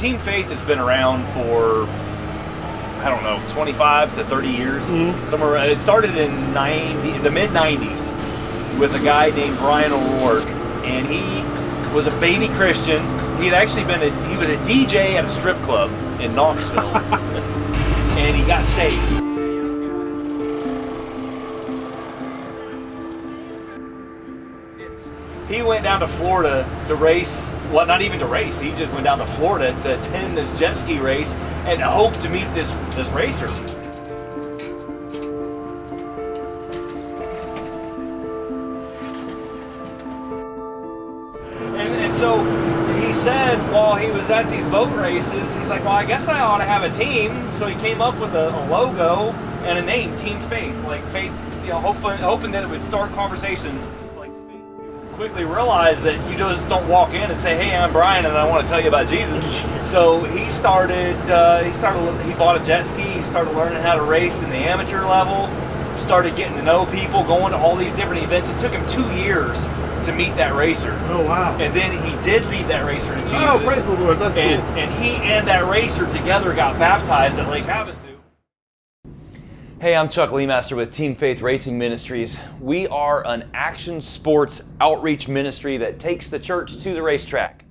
Team Faith has been around for, I don't know, 25 to 30 years. Somewhere. It started in the mid-90s with a guy named Brian O'Rourke, and he was a baby Christian. He was a DJ at a strip club in Knoxville, and he got saved. He went down to Florida to race. Well, not even to race. He just went down to Florida to attend this jet ski race and hoped to meet this racer. And so he said while he was at these boat races, he's like, well, I guess I ought to have a team. So he came up with a logo and a name, Team Faith. Like faith, hoping that it would start conversations. Quickly realized that you just don't walk in and say, hey, I'm Brian and I want to tell you about Jesus. So he bought a jet ski, he started learning how to race in the amateur level, started getting to know people, going to all these different events. It took him 2 years to meet that racer. Oh, wow. And then he did lead that racer to Jesus. Oh, praise the Lord, that's cool. And he and that racer together got baptized at Lake Havasu. Hey, I'm Chuck Leemaster with Team Faith Racing Ministries. We are an action sports outreach ministry that takes the church to the racetrack.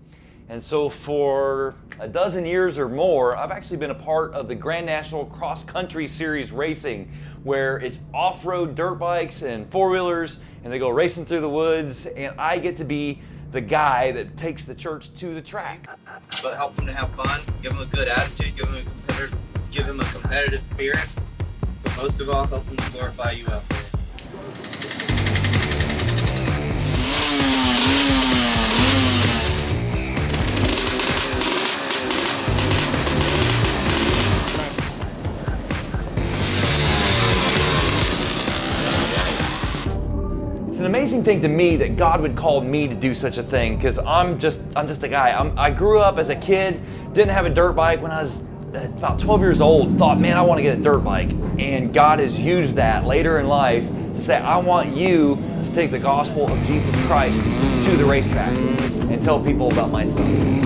And so for a dozen years or more, I've actually been a part of the Grand National Cross Country Series racing, where it's off-road dirt bikes and four-wheelers, and they go racing through the woods, and I get to be the guy that takes the church to the track. But help them to have fun, give them a good attitude, give them a competitive spirit. Most of all, help them to glorify you out there. It's an amazing thing to me that God would call me to do such a thing, because I'm just a guy. I grew up as a kid, didn't have a dirt bike. When I was about 12 years old, thought, man, I want to get a dirt bike. And God has used that later in life to say, I want you to take the gospel of Jesus Christ to the racetrack and tell people about my son.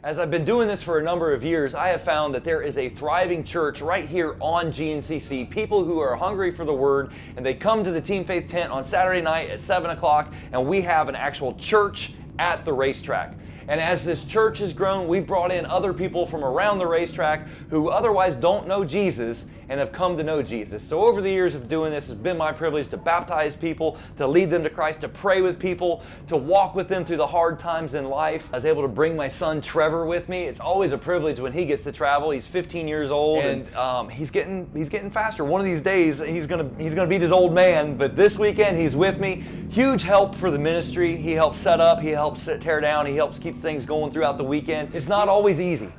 As I've been doing this for a number of years, I have found that there is a thriving church right here on GNCC. People who are hungry for the Word, and they come to the Team Faith tent on Saturday night at 7 o'clock, and we have an actual church at the racetrack. And as this church has grown, we've brought in other people from around the racetrack who otherwise don't know Jesus and have come to know Jesus. So over the years of doing this, it's been my privilege to baptize people, to lead them to Christ, to pray with people, to walk with them through the hard times in life. I was able to bring my son Trevor with me. It's always a privilege when he gets to travel. He's 15 years old, and he's getting faster. One of these days, he's gonna beat his old man. But this weekend, he's with me. Huge help for the ministry. He helps set up. He helps tear down. He helps keep things going throughout the weekend. It's not always easy.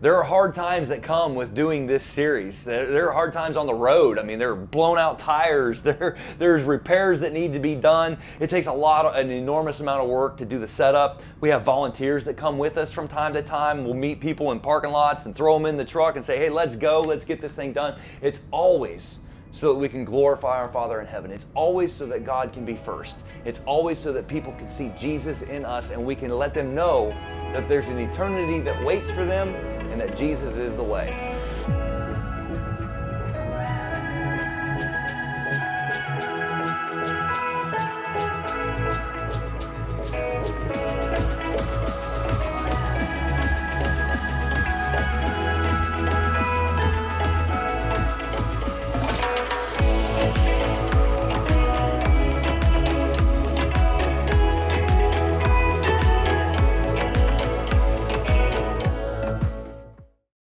There are hard times that come with doing this series. There are hard times on the road. I mean, there are blown out tires. There's repairs that need to be done. It takes an enormous amount of work to do the setup. We have volunteers that come with us from time to time. We'll meet people in parking lots and throw them in the truck and say, hey, let's go. Let's get this thing done. It's always so that we can glorify our Father in heaven. It's always so that God can be first. It's always so that people can see Jesus in us and we can let them know that there's an eternity that waits for them and that Jesus is the way.